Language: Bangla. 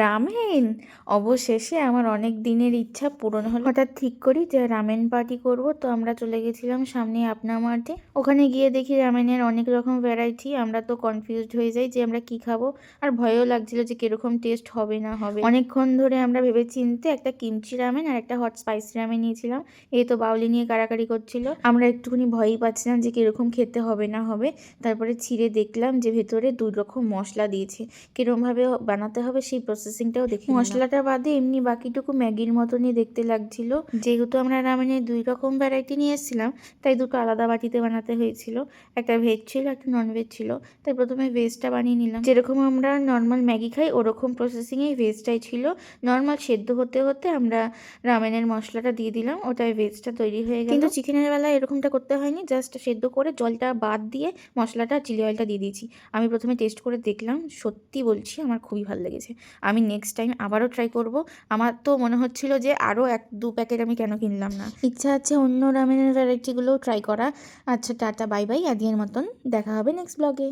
রামেন, অবশেষে আমার অনেক দিনের ইচ্ছা পূরণ হলো। হঠাৎ ঠিক করি যে রামেন পার্টি করব, তো আমরা চলে গেছিলাম সামনে আপনা মার্টে। ওখানে গিয়ে দেখি রামেনের অনেক রকম ভ্যারাইটি। আমরা তো কনফিউজড হয়ে যাই যে আমরা কি খাবো, আর ভয়ও লাগছিল যে কিরকম টেস্ট হবে না হবে। অনেকক্ষণ ধরে আমরা ভেবে চিনতে একটা কিমচি রামেন আর একটা হট স্পাইসি রামেন নিয়েছিলাম। এই তো বাউলি নিয়ে কাড়াকাড়ি করছিল, আমরা একটুখানি ভয়ই পাচ্ছিলাম যে কিরকম খেতে হবে না হবে। তারপরে ছিঁড়ে দেখলাম যে ভেতরে 2 রকম মশলা দিয়েছে, কিরমভাবে বানাতে হবে সেই প্রসেসিংটাও দেখি। মশলাটা বাদে এমনি বাকিটুকু ম্যাগির মতনই দেখতে লাগছিল। যেহেতু আমরা রামেনের 2 রকম ভ্যারাইটি নিয়ে এসেছিলাম, তাই দুটো আলাদা বাটিতে বানাতে হয়েছিল। একটা ভেজ ছিল, একটা ননভেজ ছিল। তাই প্রথমে ভেজটা বানিয়ে নিলাম। যেরকম আমরা নর্মাল ম্যাগি খাই ওরকম প্রসেসিংয়েই ভেজটাই ছিল। নর্মাল সেদ্ধ হতে হতে আমরা রামেনের মশলাটা দিয়ে দিলাম, ওটাই ভেজটা তৈরি হয়ে গেল। কিন্তু চিকেনের বেলায় এরকমটা করতে হয়নি, জাস্ট সেদ্ধ করে জলটা বাদ দিয়ে মশলাটা চিলি অয়েলটা দিয়ে দিয়েছি। আমি প্রথমে টেস্ট করে দেখলাম, সত্যি বলছি আমার খুবই ভালো লেগেছে। আমি নেক্সট টাইম আবারও ট্রাই করব। আমার তো মনে হচ্ছিল যে আরও 1-2 প্যাকেট আমি কেন কিনলাম না। ইচ্ছা আছে অন্য রামেনের ভ্যারাইটিগুলোও ট্রাই করা। আচ্ছা, টাটা বাই বাই, আদিয়ের মতন। দেখা হবে নেক্সট ব্লগে।